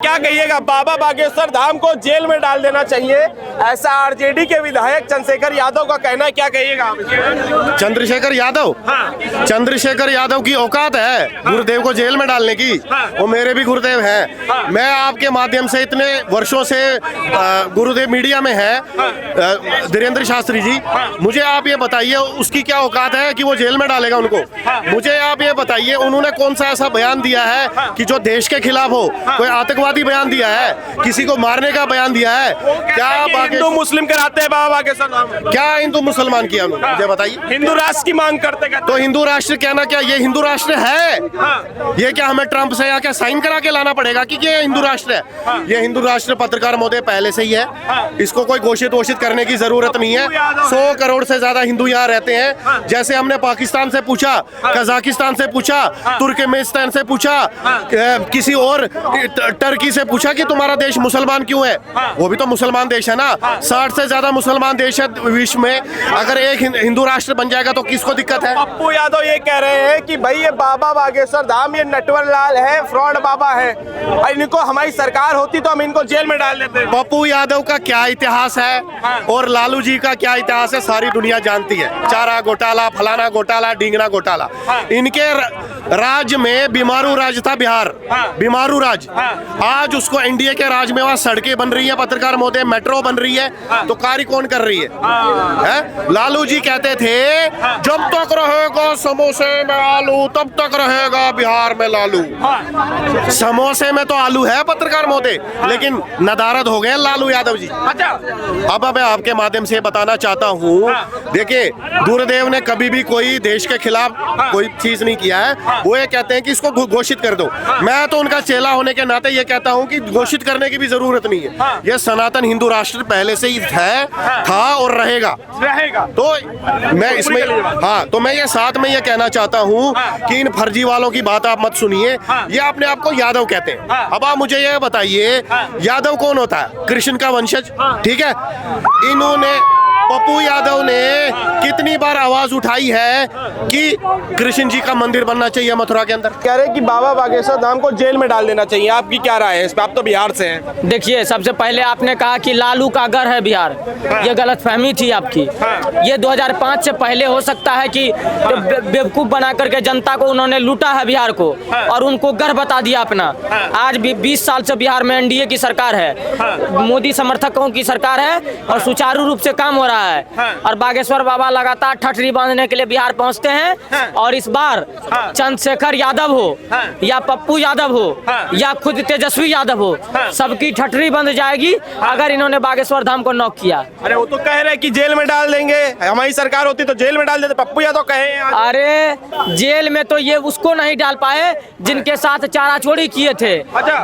क्या कहिएगा, बाबा बागेश्वर धाम को जेल में डाल देना चाहिए, ऐसा आरजेडी के विधायक चंद्रशेखर यादव का कहना है। क्या कहिएगा? चंद्रशेखर यादव, हाँ। चंद्रशेखर यादव की औकात है गुरुदेव को जेल में डालने की। वो मेरे भी गुरुदेव हैं। मैं आपके माध्यम से इतने वर्षों से गुरुदेव मीडिया में है, धीरेन्द्र शास्त्री जी, मुझे आप ये बताइए उसकी क्या औकात है कि वो जेल में डालेगा उनको। मुझे आप ये बताइए उन्होंने कौन सा ऐसा बयान दिया है कि जो देश के खिलाफ हो, कोई आतंकवादी बयान दिया है, किसी को मारने का बयान दिया है? क्या हिंदू मुस्लिम कराते हैं बाबा बागेश्वर धाम? क्या हिंदू मुसलमान किया उन्होंने, मुझे बताइए। हिंदू राष्ट्र की मांग करते तो हिंदू राष्ट्र कहना क्या ये हिंदू राष्ट्र है? ये क्या हमें ट्रंप से यहाँ क्या साइन करा के लाना पड़ेगा कि ये हिंदू राष्ट्र है? ये हिंदू राष्ट्र पत्रकार महोदय पहले से ही है, इसको कोई घोषित करने की जरूरत नहीं है। 100 करोड़ से ज्यादा हिंदू यहाँ रहते हैं। जैसे हमने पाकिस्तान से पूछा, कजाकिस्तान से पूछा, तुर्कमेनिस्तान से पूछा, किसी और टर्की से पूछा कि तुम्हारा देश मुसलमान क्यों है, वो भी तो मुसलमान देश है ना। 60 से ज्यादा मुसलमान देश है विश्व में, अगर एक हिंदू राष्ट्र बन जाएगा तो किसको दिक्कत है? पप्पू यादव ये कह रहे हैं कि भाई ये बाबा बागेश्वर धाम ये नटवर लाल है, फ्रॉड बाबा है, और इनको हमारी सरकार होती तो हम इनको जेल में डाल देते। पप्पू यादव का क्या इतिहास है और लालू जी का क्या इतिहास है सारी दुनिया जानती है। चारा घोटाला, फलाना घोटाला, ढींगना घोटाला। इनके राज्य में बीमारू राज था, बिहार बीमारू राज। आज उसको एनडीए के राज में वहाँ सड़कें बन रही है, पत्रकार महोदय, मेट्रो बन रही है, तो कार्य कौन कर रही है? लालू जी कहते थे जब तक रहेगा समोसे में आलू तब तक रहेगा बिहार में लालू। समोसे में तो आलू है पत्रकार महोदय, लेकिन नदारद हो गए लालू यादव जी। अब मैं आपके माध्यम से बताना चाहता हूँ, देखिए गुरुदेव ने कभी भी कोई देश के खिलाफ कोई चीज नहीं किया है। वो ये कहते हैं कि इसको घोषित कर दो। मैं तो उनका चेला होने के नाते ये कहता हूँ कि घोषित करने की भी जरूरत नहीं है। ये सनातन हिंदू राष्ट्र पहले से ही है, था और रहेगा। तो मैं इसमें तो मैं ये साथ में ये कहना चाहता हूँ कि इन फर्जी वालों की बात आप मत सुनिए। ये अपने आप को यादव कहते हैं। अब आप मुझे ये बताइए यादव कौन होता है? कृष्ण का वंशज, ठीक है। इन्होंने पप्पू यादव ने कितनी बार आवाज उठाई है कि कृष्ण जी का मंदिर बनना चाहिए मथुरा के अंदर। कह रहे कि बाबा बागेश्वर धाम को जेल में डाल देना चाहिए, आपकी क्या राय है इस पे? आप तो बिहार से हैं। देखिए, सबसे पहले आपने कहा कि लालू का घर है बिहार, ये गलतफहमी थी आपकी। ये 2005 से पहले हो सकता है कि बेवकूफ बना करके जनता को उन्होंने लूटा है बिहार को और उनको घर बता दिया अपना। आज भी 20 साल से बिहार में एनडीए की सरकार है, मोदी समर्थकों की सरकार है और सुचारू रूप से काम हो रहा है। और बागेश्वर बाबा लगातार ठठरी बांधने के लिए बिहार पहुंचते हैं। और इस बार चंद्रशेखर यादव हो या पप्पू यादव हो या खुद तेजस्वी यादव हो, सबकी ठठरी बंध जाएगी अगर इन्होंने बागेश्वर धाम को नॉक किया। अरे वो तो कह रहे हैं कि जेल में डाल देंगे, हमारी सरकार होती तो जेल में डाल देते। पप्पू यादव कहे अरे जेल में तो ये उसको नहीं डाल पाए जिनके साथ चारा चोरी किए थे।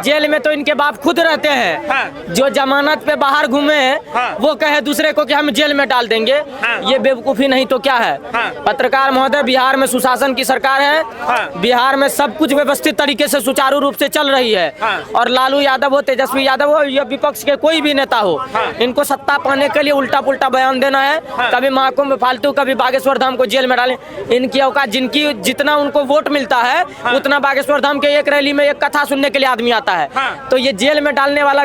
जेल में तो इनके बाप खुद रहते हैं। जो जमानत पे बाहर घूमे वो कहे दूसरे को कि हम जेल में डाल देंगे, ये बेवकूफी नहीं तो क्या है? पत्रकार महोदय, बिहार में सुशासन की सरकार है, बिहार में सब कुछ व्यवस्थित तरीके से सुचारू रूप से चल रही है। और लालू यादव हो, तेजस्वी यादव हो या विपक्ष के कोई भी नेता हो, इनको सत्ता पाने के लिए उल्टा पुल्टा बयान देना है, कभी महाकुंभ में फालतू, कभी बागेश्वर धाम को जेल में डालें। इनकी औकात, जिनकी जितना उनको वोट मिलता है उतना बागेश्वर धाम के एक रैली में एक कथा सुनने के लिए आदमी आता है। तो ये जेल में डालने वाला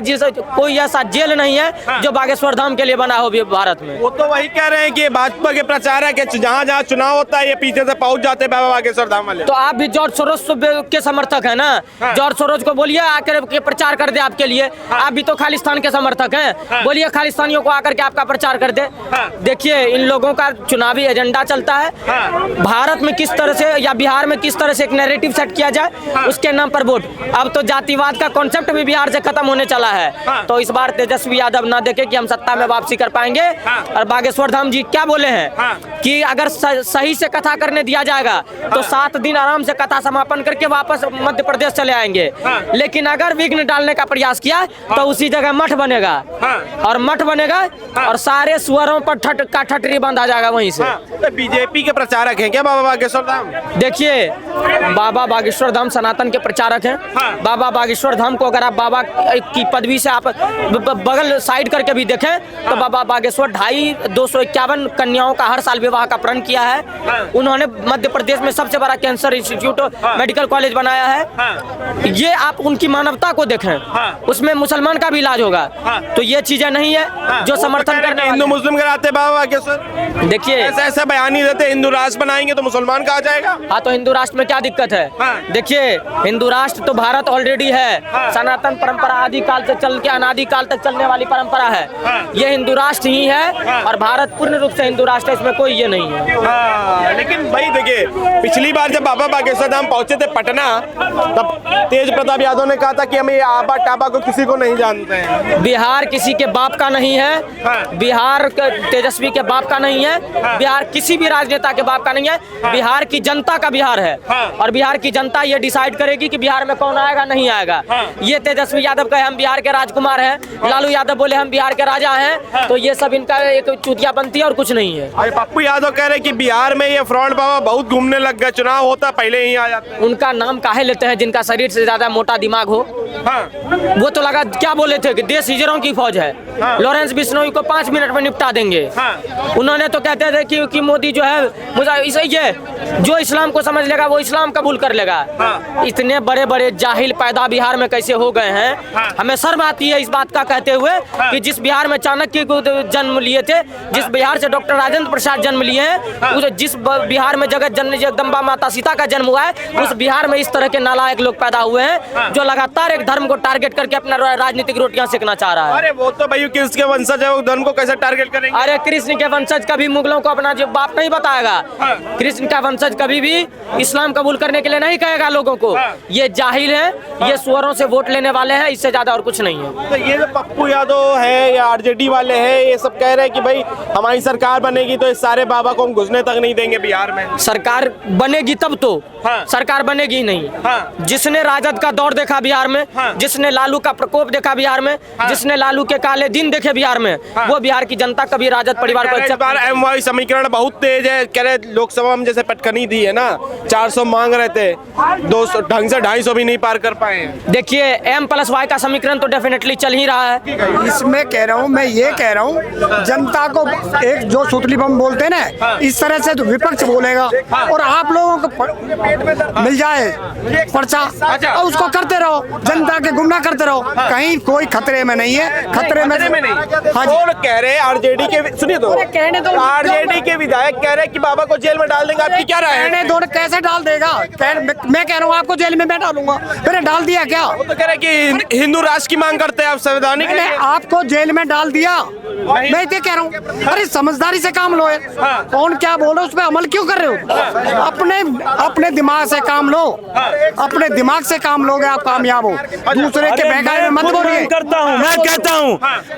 कोई ऐसा जेल नहीं है जो बागेश्वर धाम के लिए बना हो भारत में। वो तो वही कह रहे हैं कि भाजपा के प्रचारक है, जहाँ जहाँ चुनाव होता है ये पीछे से पहुंच जाते हैं बाबा बागेश्वर धाम वाले। तो आप भी जॉर्ज सोरोस के समर्थक है ना? जॉर्ज सोरोस को बोलिए आकर के प्रचार कर दे आपके लिए। आप भी तो खालिस्तान के समर्थक हैं, बोलिए खालिस्तानियों को आकर के आपका प्रचार कर दे। देखिए, इन लोगों का चुनावी एजेंडा चलता है। भारत में किस तरह से या बिहार में किस तरह से एक नैरेटिव सेट किया जाए, उसके नाम पर वोट। अब तो जातिवाद का कॉन्सेप्ट भी बिहार से खत्म होने चला है। तो इस बार तेजस्वी यादव ना देखे कि हम सत्ता में वापसी कर पाएंगे। और बागेश्वर धाम जी क्या बोले हैं कि अगर सही से कथा करने दिया जाएगा तो 7 दिन आराम से कथा समापन करके वापस मध्य प्रदेश चले आएंगे। लेकिन अगर विघ्न डालने का प्रयास किया तो उसी जगह मठ बनेगा और मठ बनेगा और सारे सुअरों पर ठठरी बंद आ जाएगा वहीं से। बीजेपी के प्रचारक हैं क्या बाबा बागेश्वर धाम? देखिए, बाबा बागेश्वर धाम सनातन के प्रचारक हैं। बाबा बागेश्वर धाम को अगर आप बाबा की पदवी से आप बगल साइड करके भी देखें तो बाबा बागेश्वर 2.5 ने 251 कन्याओं का हर साल विवाह का प्रण किया है। उन्होंने मध्य प्रदेश में सबसे बड़ा कैंसर इंस्टीट्यूट मेडिकल कॉलेज बनाया है। ये आप उनकी मानवता को देखें, उसमें मुसलमान का भी इलाज होगा। तो ये चीजें नहीं है जो समर्थन करने हिंदू मुस्लिम कराते बाबा बागेश्वर। देखिए ऐसा बयान नहीं देते हिंदू राष्ट्र बनाएंगे तो मुसलमान कहा जाएगा। हाँ, तो हिंदू राष्ट्र में क्या दिक्कत है? देखिए, हिंदू राष्ट्र तो भारत ऑलरेडी है। सनातन परंपरा आदि काल से चल के अनादि काल तक चलने वाली परंपरा है। ये हिंदू राष्ट्र ही है और भारत पूर्ण रूप से हिंदू राष्ट्र है, इसमें कोई ये नहीं है। लेकिन भाई देखिए, पिछली बार जब बाबा बागेश्वर धाम पहुंचे थे पटना, तब तेज प्रताप यादव ने कहा था कि हम ये आबा टाबा को किसी को नहीं जानते हैं। बिहार किसी के बाप का नहीं है, बिहार तेजस्वी के बाप का नहीं है, बिहार किसी भी राजनेता के बाप का नहीं है। बिहार की जनता का बिहार है और बिहार की जनता ये डिसाइड करेगी कि बिहार में कौन आएगा नहीं आएगा। ये तेजस्वी यादव कहे हम बिहार के राजकुमार हैं, लालू यादव बोले हम बिहार के राजा हैं, तो ये सब इनका एक चूतिया बनती है और कुछ नहीं है। पप्पू यादव कह रहे कि बिहार में ये फ्रॉड बाबा बहुत घूमने लग गए, चुनाव होता पहले ही आ जाते हैं। उनका नाम काहे लेते हैं जिनका शरीर से ज्यादा मोटा दिमाग हो? वो तो लगा क्या बोले थे कि देश हिजरों की फौज है, लॉरेंस बिश्नोई को 5 मिनट में निपटा देंगे। उन्होंने तो कहते थे कि मोदी जो है मुझे ये जो इस्लाम को समझ लेगा वो इस्लाम कबूल कर लेगा। इतने बड़े बड़े जाहिल पैदा बिहार में कैसे हो गए हैं? हमें शर्म आती है इस बात का कहते हुए कि जिस बिहार में चाणक्य को जन्म लिए थे, जिस बिहार से डॉक्टर राजेंद्र प्रसाद जन्म लिए हैं, जिस बिहार में जगत जननी जगदम्बा माता सीता का जन्म हुआ है, उस बिहार में इस तरह के नालायक लोग पैदा हुए हैं जो लगातार एक धर्म को टारगेट करके अपना राजनीतिक रोटियां सेकना चाह रहा है। अरे वो तो भाई कृष्ण के वंशज है, वो धर्म को कैसे टारगेट करेंगे? अरे कृष्ण के वंशज कभी मुगलों को अपना जो बाप नहीं बताएगा। कृष्ण का वंशज कभी भी इस्लाम कबूल करने के लिए नहीं कहेगा लोगों को। ये जाहिल है, ये सुअरों से वोट लेने वाले हैं, इससे ज्यादा और कुछ नहीं है। तो ये जो पप्पू यादव है या आरजेडी वाले हैं, ये सब कह रहे हैं कि भाई हमारी सरकार बनेगी तो इस सारे बाबा को हम घुसने तक नहीं देंगे बिहार में। सरकार बनेगी तब तो, सरकार बनेगी नहीं। जिसने राजद का दौर देखा बिहार में, जिसने लालू का प्रकोप देखा बिहार में, जिसने लालू के काले दिन देखे बिहार में, वो बिहार की जनता कभी राजद परिवार को इस बार एमवाई समीकरण बहुत तेज है। कह रहे लोकसभा में जैसे पटकनी दी है ना, 400 मांग रहे थे, 200 ढंग से 250 भी नहीं पार कर पाए। देखिए M+Y का समीकरण तो डेफिनेटली चल ही रहा है। इसमें कह रहा हूँ, मैं ये कह रहा हूँ, जनता को एक जो सुतली बम बोलते हैं ना, इस तरह से तो विपक्ष बोलेगा और आप लोगों को मिल जाए पर्चा और उसको करते रहो, जनता के गुमराह करते रहो। कहीं कोई खतरे में नहीं है, खतरे में नहीं। हाँ जी, और कह रहे आरजेडी के, सुनिए तो, आरजेडी के विधायक कह रहे कि बाबा को जेल में डाल देंगे। आपकी क्या राय है? कैसे डाल देगा? मैं कह रहा हूँ आपको जेल में मैं डालूंगा। मैंने डाल दिया क्या? वो तो कह रहे कि हिंदू राष्ट्र की मांग करते हैं आप, संवैधानिक मैंने आपको जेल में डाल दिया। मैं ये कह रहा हूँ, अरे समझदारी से काम लो। कौन क्या बोल रहे हो उस पर अमल क्यों कर रहे हो? अपने दिमाग से काम लो, अपने दिमाग से काम लोगे आप कामयाब हो। दूसरे के बहकावे में मत बोलिए।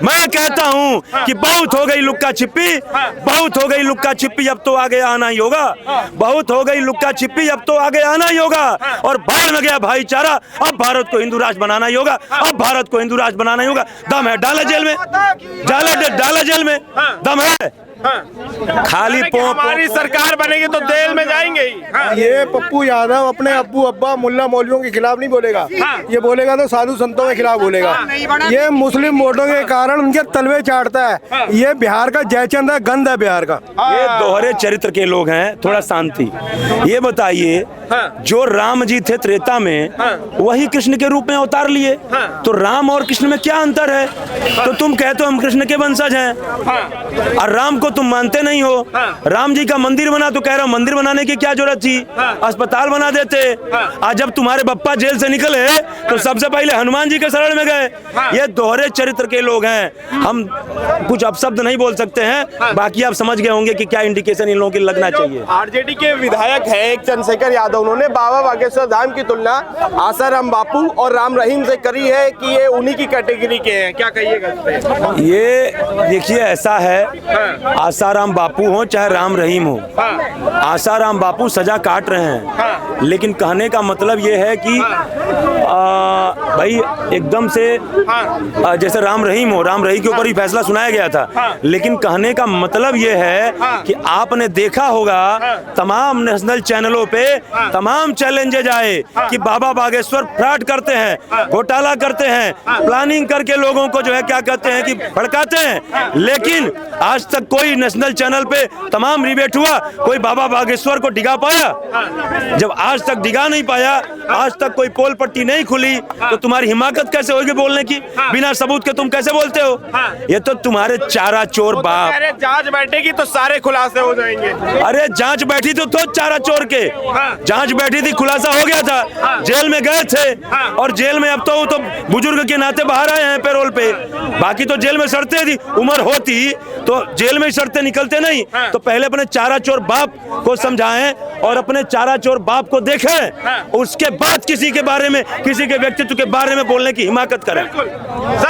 मैं कहता हूँ कि बहुत हो गई लुक्का छिपी, बहुत हो गई लुक्का छिपी, अब तो आगे आना ही होगा। बहुत हो गई लुक्का छिपी, अब तो आगे आना ही होगा। और बाढ़ में गया भाईचारा, अब भारत को हिंदू राष्ट्र बनाना ही होगा। अब भारत को हिंदू राष्ट्र बनाना ही होगा। दम है डाला जेल में, डाला जेल में, दम है। खाली हमारी सरकार बनेगी तो जेल में जाएंगे ही। ये पप्पू यादव अपने अब्बू अब्बा मुल्ला मौलवियों के खिलाफ नहीं बोलेगा, ये बोलेगा तो साधु संतों के खिलाफ बोलेगा। ये मुस्लिम वोटों के कारण उनके तलवे चाटता है। ये बिहार का जयचंद है, गंद है बिहार का। ये दोहरे चरित्र के लोग हैं, थोड़ा शांति। ये बताइए, जो राम जी थे त्रेता में, वही कृष्ण के रूप में अवतार लिए, तो राम और कृष्ण में क्या अंतर है? तो तुम कहते हो हम कृष्ण के वंशज हैं और राम को तुम मानते नहीं हो। राम जी का मंदिर बना तो कह रहा हूं मंदिर बनाने की क्या जरूरत थी? अस्पताल बना देते। आज जब तुम्हारे बप्पा जेल से निकले तो सबसे पहले हनुमान जी के शरण में गए। ये दोहरे चरित्र के लोग हैं। हम कुछ अपशब्द नहीं बोल सकते हैं, बाकी आप समझ गए होंगे कि क्या इंडिकेशन इन लोगों की लगना चाहिए। आरजेडी के विधायक है एक चंद्रशेखर यादव, उन्होंने बाबा बागेश्वर धाम की तुलना आसाराम बापू और राम रहीम से करी है कि ये उन्हीं की कैटेगरी के हैं। क्या कहिएगा इस पे? ये देखिए, ऐसा है, आसाराम बापू हो चाहे राम रहीम हो, आसाराम बापू सजा काट रहे हैं, लेकिन कहने का मतलब ये है कि भाई एकदम से जैसे राम रहीम हो, राम रहीम के ऊपर ही फैसला सुनाया गया था, लेकिन कहने का मतलब ये है कि आपने देखा होगा तमाम नेशनल चैनलों पे तमाम चैलेंजेज आए कि बाबा बागेश्वर फ्रॉड करते हैं, घोटाला करते हैं, प्लानिंग करके लोगों को जो है क्या कहते हैं कि भड़काते हैं, लेकिन आज तक कोई नेशनल चैनल पे तमाम रिबेट हुआ, कोई बाबा बागेश्वर को डिगा पाया? जब आज तक डिगा नहीं पाया, आज तक कोई पोल पट्टी नहीं खुली, तो तुम्हारी हिमाकत कैसे होगी बोलने की? बिना सबूत के तुम कैसे बोलते हो? ये तो तुम्हारे चारा चोर बाप। जांच बैठेगी तो सारे खुलासे हो जाएंगे। अरे जांच बैठी तो चारा चोर के जांच बैठी थी, खुलासा हो गया था, जेल में गए थे, और जेल में अब तो बुजुर्ग के नाते बाहर आए हैं पैरोल पे। बाकी तो जेल में शर्तें थी, उम्र होती तो जेल में शर्तें निकलते नहीं। तो पहले अपने चारा चोर बाप को समझाएं और अपने चारा चोर बाप को देखें, उसके बाद किसी के बारे में, किसी के व्यक्तित्व के बारे में बोलने की हिमाकत करें। सर